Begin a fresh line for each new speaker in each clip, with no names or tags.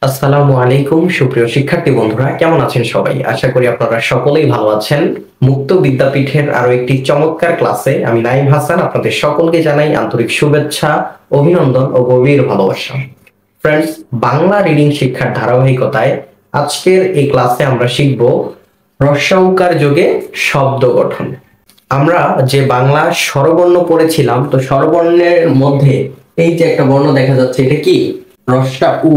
আসসালামু আলাইকুম সুপ্রিয় শিক্ষার্থী বন্ধুরা, কেমন আছেন সবাই? আশা করি আপনারা সকলেই ভালো আছেন। মুক্ত বিদ্যাপীঠের আরো একটি চমৎকার ক্লাসে আমি নাইম হাসান আপনাদের সকলকে জানাই আন্তরিক শুভেচ্ছা, অভিনন্দন ও গভীর ভালোবাসা। ফ্রেন্ডস, বাংলা রিডিং শিক্ষার ধারাবাহিকতায় আজকের এই ক্লাসে আমরা শিখব হ্রস্ব-উ-কার যোগে শব্দ গঠন। আমরা যে বাংলা স্বরবর্ণ পড়েছিলাম, তো স্বরবর্ণের মধ্যে এই যে একটা বর্ণ দেখা যাচ্ছে, এটা কি? হ্রস্ব-উ।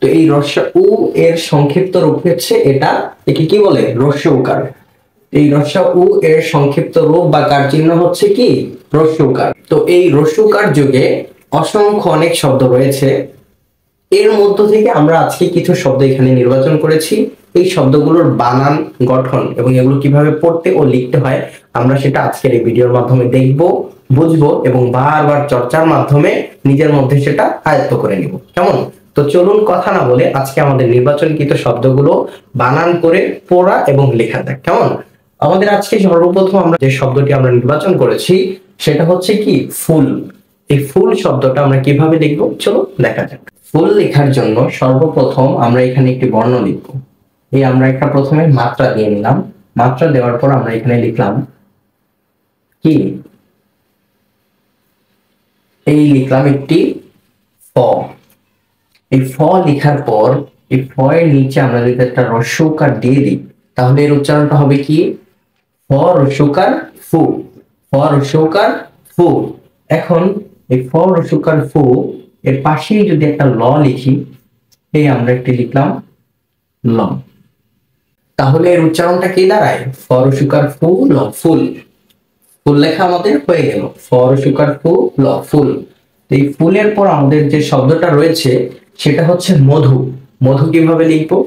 তো এই হ্রস্ব-উ এর সংক্ষিপ্ত রূপ হচ্ছে এটা, একে কি বলে? হ্রস্ব-উ-কার। এই হ্রস্ব-উ এর সংক্ষিপ্ত রূপ বা কার চিহ্ন হচ্ছে কি? হ্রস্ব-উ-কার। তো এই হ্রস্ব-উ-কার যোগে অসংখ্য অনেক শব্দ রয়েছে। এর মধ্য থেকে আমরা আজকে কিছু শব্দ এখানে নির্বাচন করেছি। এই শব্দগুলোর বানান, গঠন এবং এগুলো কিভাবে পড়তে ও লিখতে হয় আমরা সেটা আজকের এই ভিডিওর মাধ্যমে দেখব, বুঝবো এবং বারবার চর্চার মাধ্যমে নিজের মধ্যে সেটা আয়ত্ত করে নিব। কেমন? তো চলুন কথা না বলে আজকে আমাদের নির্বাচনকৃত শব্দগুলো বানান করে পড়া এবং লেখা যাক। কেমন? আমাদের আজকে সর্বপ্রথম আমরা যে শব্দটি আমরা নির্বাচন করেছি সেটা হচ্ছে কি? ফুল। এই ফুল শব্দটা আমরা কিভাবে লিখবো চলো দেখা যাক। ফুল লেখার জন্য সর্বপ্রথম আমরা এখানে একটি বর্ণ লিখব। এই আমরা একটা প্রথমে মাত্রা দিয়ে নিলাম। মাত্রা দেওয়ার পর আমরা এখানে লিখলাম কি? এই লিখলাম একটি ফ। এই ফ লেখার পর এই ফ এর নিচে আমরা যদি একটা হ্রস্ব-উ-কার দিয়ে দিই তাহলে এর উচ্চারণটা হবে কি? ফ হ্রস্ব-উ-কার ফু। ফ হ্রস্ব-উ-কার ফু। এখন এই ফ হ্রস্ব-উ-কার ফু এর পাশেই যদি একটা ল লিখি, এই আমরা একটি লিখলাম ল, তাহলে এর উচ্চারণটা কি দাঁড়ায়? ফ হ্রস্ব-উ-কার ফু ল, ফুল। ফুল লেখা আমাদের হয়ে গেল। ফ হ্রস্ব-উ-কার ফু ল, ফুল। এই ফুলের পর আমাদের যে শব্দটা রয়েছে সেটা হচ্ছে মধু। মধু কিভাবে লিখবো?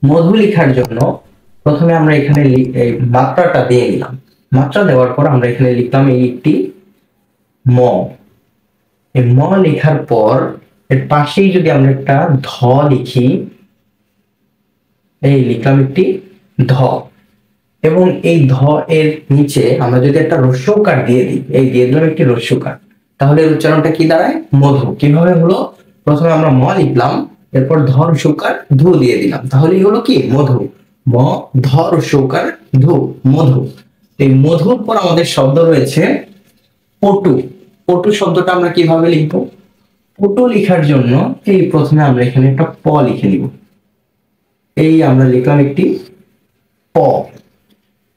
মধু লেখার জন্য প্রথমে আমরা এখানে এই মাত্রাটা দিয়ে নিলাম। মাত্রা দেওয়ার পর আমরা এখানে লিখলাম এই একটি ম। এই ম লেখার পর এর পাশেই যদি আমরা একটা ধ লিখি, এই লিখলাম একটি ধ। এবং এই ধ এর নিচে আমরা যদি একটা হ্রস্ব-উ-কার দিয়ে দিই, এই দিয়ে দিলাম একটি হ্রস্ব-উ-কার, তাহলে এর উচ্চারণটা কি দাঁড়ায়? মধু। কিভাবে হলো? প্রথমে আমরা ম লিখলাম, এরপর ধ হ্রস্ব-উ-কার ধু দিয়ে দিলাম, তাহলেই হলো কি? মধু। ম ধ হ্রস্ব-উ-কার ধু, মধু। এই মধুর পর আমাদের শব্দ রয়েছে পটু। পটু শব্দটা আমরা কিভাবে লিখবো? পটু লেখার জন্য এই প্রথমে আমরা এখানে একটা প লিখে নিব। এই আমরা লিখলাম একটি প।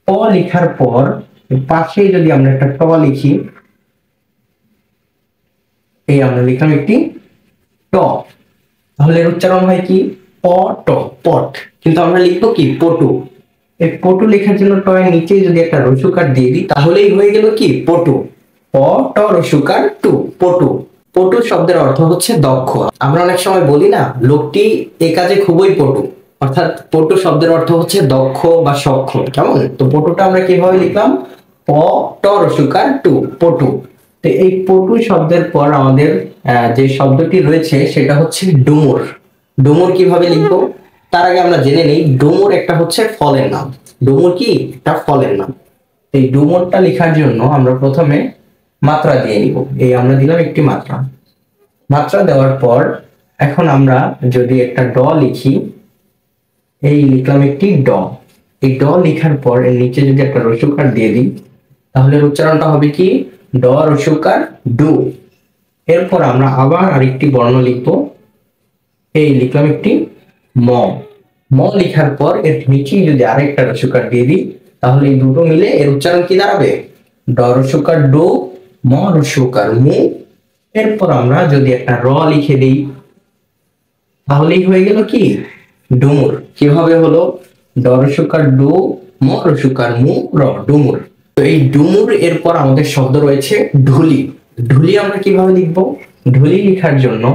প লেখার পর পাশে যদি আমরা একটা ট লিখি, এই আমরা লিখলাম একটি ট, তাহলে এর উচ্চারণ হয় কি? প ট, পট। কিন্তু আমরা লিখবো কি? পটু। এই পটু লেখার জন্য ট এর নিচে যদি একটা হ্রস্ব-উ-কার দিয়ে দিই তাহলেই হয়ে গেল কি? পটু। প ট হ্রস্ব-উ-কার টু, পটু। পটু শব্দের অর্থ হচ্ছে দক্ষ। আমরা অনেক সময় বলি না, লোকটি এ কাজে খুবই পটু, অর্থাৎ পটু শব্দের অর্থ হচ্ছে দক্ষ বা সক্ষম। কেমন? তো পটুটা আমরা কিভাবে লিখলাম? প ট হ্রস্ব-উ-কার টু, পটু। তো এই পটু শব্দের পর আমাদের যে শব্দটি রয়েছে সেটা হচ্ছে ডুমুর। ডুমুর কিভাবে লিখবো তার আগে আমরা জেনে নিই, ডুমুর একটা হচ্ছে ফলের নাম। ডুমুর কি? একটা ফলের নাম। এই ডুমুরটা লেখার জন্য আমরা প্রথমে মাত্রা দিয়ে নিব। এই আমরা দিলাম একটি মাত্রা। মাত্রা দেওয়ার পর এখন আমরা যদি একটা ড লিখি, এই লিখলাম একটি ড। এই ড লেখার পর এর নিচে যদি একটা হ্রস্ব-উ-কার দিয়ে দিই তাহলে উচ্চারণটা হবে কি? ড হ্রস্ব-উ-কার ডু। এরপর আমরা আবার আরেকটি বর্ণ লিখব, এই লিখলাম একটি ম। ম লেখার পর এর নিচে যদি আরেকটা হ্রস্ব-উ-কার দিয়ে দিই তাহলে এই দুটো মিলে এর উচ্চারণ কি দাঁড়াবে? ড হ্রস্ব-উ-কার ডু, ম হ্রস্ব-উ-কার মু। এরপর আমরা যদি একটা র লিখে দিই তাহলেই হয়ে গেল কি? ডুমুর। কিভাবে হলো? ড হ্রস্ব-উ-কার ডু, ম হ্রস্ব-উ-কার মু, র, ডুমুর। তো এই ডুমুর এরপর আমাদের শব্দ রয়েছে ঢুলি। ঢুলি আমরা কিভাবে লিখবো? ঢুলি লেখার জন্য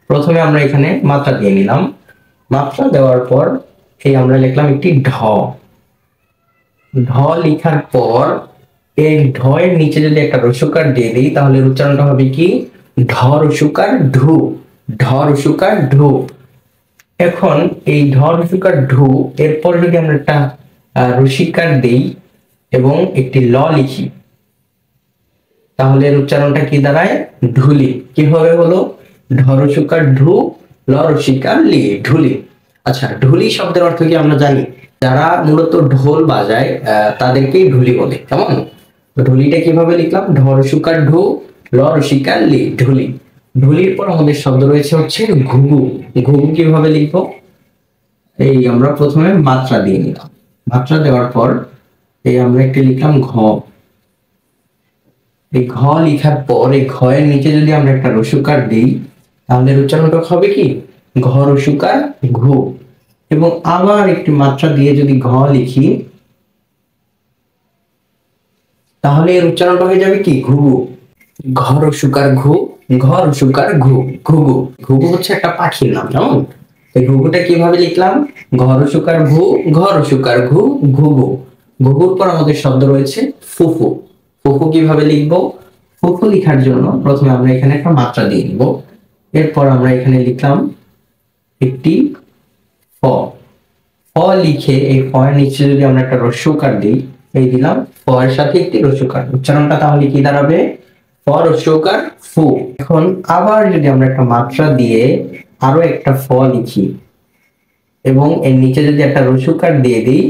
প্রথমে আমরা এখানে মাত্রা দিয়ে নিলাম। মাত্রা দেওয়ার পর এই আমরা লিখলাম একটি ঢ। ঢ লেখার পর এই ঢ এর নিচে যদি একটা হ্রস্ব-উ-কার দিয়ে দিই তাহলে উচ্চারণটা হবে কি? ঢ হ্রস্ব-উ-কার ঢু, ঢ হ্রস্ব-উ-কার ঢু। এখন এই ঢ হ্রস্ব-উ-কার ঢু এরপর যদি আমরা একটা রসিকার দেই এবং একটি ল লিখি তাহলে এর উচ্চারণটা কি দাঁড়ায়? ঢুলি। কিভাবে হলো? ঢ হ্রস্ব-উ-কার ঢু, ল রসিকার লি, ঢুলি। আচ্ছা, ঢুলি শব্দের অর্থ কি আমরা জানি? যারা মূলত ঢোল বাজায় তাদেরকেই ঢুলি বলে, কেমন? তো ঢুলিটা কিভাবে লিখলাম? ঢ রসিকার ঢু, ল রসিকার লি, ঢুলি। ঢুলির পর আমাদের শব্দ রয়েছে হচ্ছে ঘুঘু। ঘুঘু কিভাবে লিখবো? এই আমরা প্রথমে মাত্রা দিয়ে নিলাম, মাত্রা দেওয়ার পর এই আমরা একটা লিখলাম ঘ। এই ঘ লিখার পর এই ঘ এর নিচে যদি আমরা একটা রসুকার দিই তাহলে উচ্চারণটা হবে কি? ঘ রসুকার ঘু। এবং আবার একটি মাত্রা দিয়ে যদি ঘ লিখি তাহলে এর উচ্চারণটা হয়ে যাবে কি? ঘুঘু। ঘ রসুকার ঘু, ঘ রসুকার ঘু, ঘুঘু। ঘুঘু হচ্ছে একটা পাখির নাম, কেমন? এই ঘুঘুটা কিভাবে লিখলাম? ঘ রসুকার ঘু, ঘ রসুকার ঘু, ঘুঘু। ঘুঘুর পর আমাদের শব্দ রয়েছে ফুফু। ফুফু কিভাবে লিখবো? ফুফু লেখার জন্য প্রথমে আমরা এখানে একটা মাত্রা দিয়ে নিব। এরপর আমরা এখানে লিখলাম একটি ফ। ফ লিখে এই ফ এর নিচে যদি আমরা একটা রস্যকার দিই, এই দিলাম ফ এর সাথে একটি রস্যকার, উচ্চারণটা তাহলে কি দাঁড়াবে? ফ রস্যকার ফু। এখন আবার যদি আমরা একটা মাত্রা দিয়ে আরো একটা ফ লিখি এবং এর নিচে যদি একটা রস্যকার দিয়ে দিই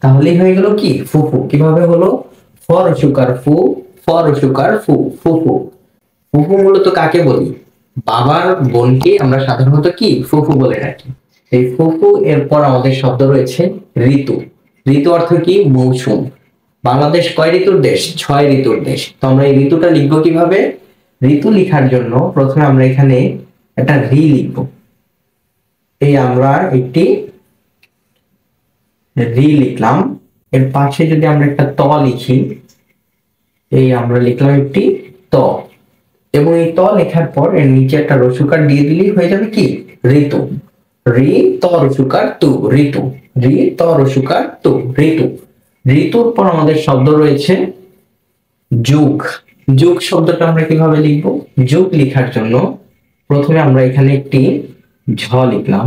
তাহলেই হয়ে গেল কি? ফুফু। কিভাবে হলো? ফ রস্যকার ফু, ফ রস্যকার ফু, ফুফু। ফুফু মূলত কাকে বলি? বাবার বোনকে আমরা সাধারণত কি ফুফু বলে থাকি। এই ফুফু এরপর আমাদের শব্দ রয়েছে ঋতু। ঋতু অর্থ কি? মৌসুম। বাংলাদেশ কয় ঋতুর দেশ? 6 ঋতুর দেশ। তো আমরা এই ঋতুটা লিখবো কিভাবে? ঋতু লেখার জন্য প্রথমে আমরা এখানে একটা রি লিখব। এই আমরা একটি রি লিখলাম। এর পাশে যদি আমরা একটা ত লিখি, এই আমরা লিখলাম একটি ত। এবং এই ত লেখার পর এর নিচে একটা রসুকার দিয়ে দিলেই হয়ে যাবে কি? ঋতু। রি ত রসুকার তু, ঋতু। রি ত রসুকার তু, ঋতু। ঋতুর পর আমাদের শব্দ রয়েছে যুগ। যুগ শব্দটা আমরা কিভাবে লিখব? যুগ লেখার জন্য প্রথমে আমরা এখানে একটি ঝ লিখলাম,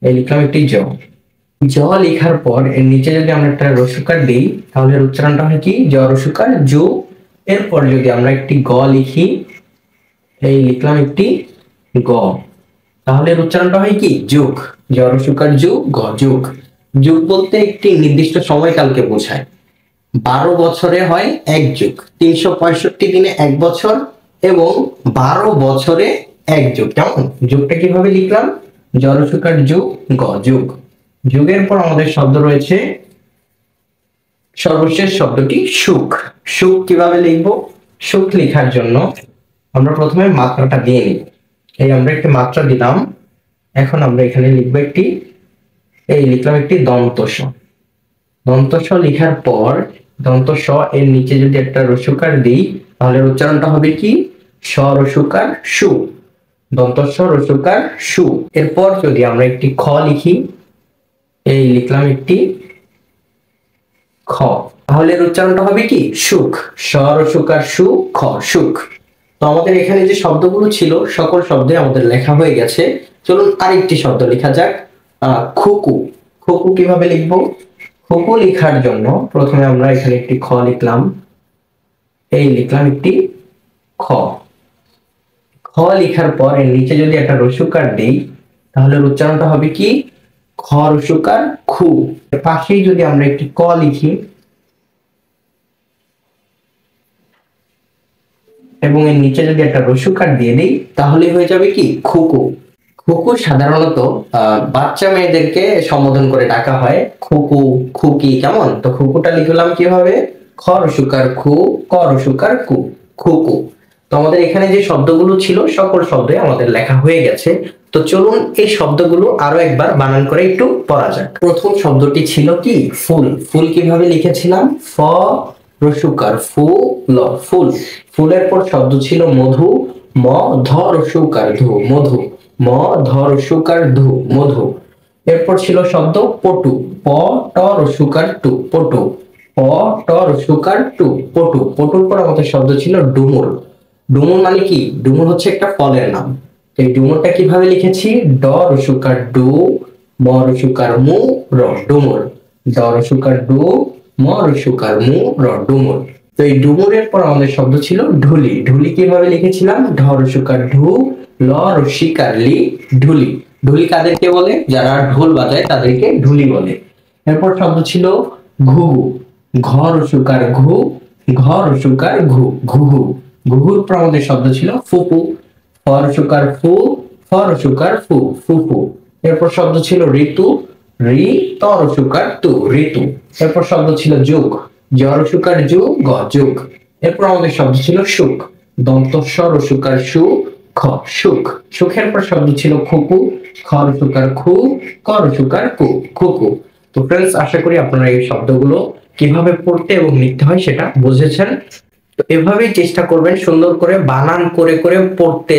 এই লিখলাম একটি জ। জ লেখার পর এর নিচে যদি আমরা একটা রসুকার দিই তাহলে এর উচ্চারণটা হয় কি? জ রসুকার যু। এরপর যদি আমরা একটি গ লিখি, এই লিখলাম একটি গ, তাহলে এর উচ্চারণটা হয় কি? যুগ। জ রসুকার যু, গ, যুগ। যুগ বলতে একটি নির্দিষ্ট সময়কালকে বোঝায়। 12 বছরে হয় এক যুগ, 365 দিনে এক বছর এবং 12 বছরে এক যুগ। কেমন? যুগটা কিভাবে লিখলাম? জ রসুকার যু, গ, যুগ। যুগের পর আমাদের শব্দ রয়েছে সর্বশেষ শব্দটি সুখ। সুখ কিভাবে লিখবো? সুখ লেখার জন্য আমরা প্রথমে মাত্রাটা দিয়ে নিব। এই আমরা একটি মাত্রা দিলাম। এখন আমরা এখানে লিখবো একটি, এই লিখলাম একটি দন্ত স। দন্ত স লেখার পর দন্ত স এর নিচে যদি একটা রসুকার দিই তাহলে উচ্চারণটা হবে কি? স রসুকার সু। দন্ত স রসুকার সু। এরপর যদি আমরা একটি খ লিখি, এই লিখলাম একটি খ, তাহলে এর উচ্চারণটা হবে কি? সুখ। স রসুকার সু, খ, সুখ। তো আমাদের এখানে যে শব্দগুলো ছিল সকল শব্দে আমাদের লেখা হয়ে গেছে। চলুন আরেকটি শব্দ লেখা যাক, খুকু। খুকু কিভাবে লিখবো? খুকু লেখার জন্য প্রথমে আমরা এখানে একটি খ লিখলাম, এই লিখলাম একটি খ। খ লেখার পর এর নিচে যদি একটা রসুকার দিই তাহলে উচ্চারণটা হবে কি? খ রসুকার খু। এর পাশেই যদি আমরা একটি ক লিখি এবং এর নিচে যদি একটা রসুকার দিয়ে দিই তাহলে হয়ে যাবে কি? খুকু। খুকু সাধারণত বাচ্চা মেয়েদেরকে সম্বোধন করে ডাকা হয়, খুকু, খুকি, কেমন? তো খুকুটা লিখলাম কিভাবে? খ রসুকার খু, ক রসুকার কু, খুকু। তো আমাদের এখানে যে শব্দগুলো ছিল সকল শব্দে আমাদের লেখা হয়ে গেছে। তো চলুন এই শব্দগুলো আরো একবার বানান করে একটু পড়া যাক। প্রথম শব্দটি ছিল কি? ফুল। ফুল কিভাবে লিখেছিলাম? ফ রসুকার ফু, ল, ফুল। ফুলের পর শব্দ ছিল মধু, ম ধ রসুকার ধু, মধু। ম ধ রসুকার ধু, মধু। এরপর ছিল শব্দ পটু, প ট রসুকার টু, পটু। প ট রসুকার টু, পটু। পটুর পর আমাদের শব্দ ছিল ডুমুর। ডুমুর মানে কি? ডুমুর হচ্ছে একটা ফলের নাম। এই ডুমুরটা কিভাবে লিখেছি? ড রসুকার ডু, ম রসুকার মু, র, ডুমুর। ড রসুকার ডু, ম রসুকার মু, র, ডুমুর। তো এই ডুমুরের পর আমাদের শব্দ ছিল ঢুলি। ঢুলি কিভাবে লিখেছিলাম? ঢ রসুকার ঢু, ল রস্যিকার লি ঢুলি। ঢুলি কাদেরকে বলে? যারা ঢোল বাজায় তাদেরকে ঢুলি বলে। এরপর শব্দ ছিল ঘুঘু। ঘ রস্যকার ঘু, ঘ রস্যকার ঘু, ঘুঘু। ঘুঘুর পর আমাদের শব্দ ছিল ফুপু। ফ রস্যকার ফু, ফ রস্যকার ফু, ফুফু। এরপর শব্দ ছিল ঋতু। রি ত রস্যকার তু, ঋতু। এরপর শব্দ ছিল যুগ। জ রস্যকার জু, গ, যুগ। এরপর আমাদের শব্দ ছিল সুখ। দন্ত স রস্যকার সু, খ, সুখ। সুখের পর শব্দ ছিল খুকু। খ রস্যকার খু, ক রস্যকার কু, খুকু। তো ফ্রেন্ডস, আশা করি আপনারা এই শব্দগুলো কিভাবে পড়তে এবং লিখতে হয় সেটা বুঝেছেন। তো এভাবেই চেষ্টা করবেন সুন্দর করে বানান করে করে পড়তে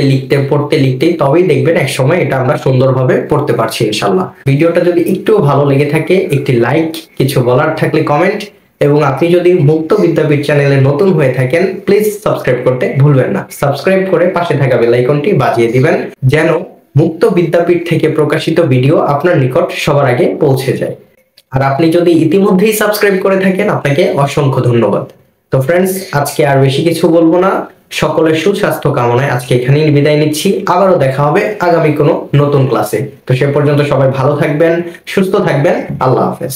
লিখতেই, তবেই দেখবেন এক সময় এটা আমরা সুন্দরভাবে পড়তে পারছি ইনশাআল্লাহ। ভিডিওটা যদি একটু ভালো লেগে থাকে একটি লাইক, কিছু বলার থাকলে কমেন্ট, এবং আপনি যদি মুক্ত বিদ্যাপীঠ চ্যানেলে নতুন হয়ে থাকেন প্লিজ সাবস্ক্রাইব করতে ভুলবেন না। সাবস্ক্রাইব করে পাশে থাকা বেল আইকনটি বাজিয়ে দিবেন যেন মুক্ত বিদ্যাপীঠ থেকে প্রকাশিত ভিডিও আপনার নিকট সবার আগে পৌঁছে যায়। আর আপনি যদি ইতিমধ্যেই সাবস্ক্রাইব করে থাকেন আপনাকে অসংখ্য ধন্যবাদ। তো ফ্রেন্ডস, আজকে আর বেশি কিছু বলবো না। সকলের সুস্বাস্থ্য কামনায় আজকে এখানেই বিদায় নিচ্ছি। আবারও দেখা হবে আগামী কোনো নতুন ক্লাসে। তো সে পর্যন্ত সবাই ভালো থাকবেন, সুস্থ থাকবেন। আল্লাহ হাফেজ।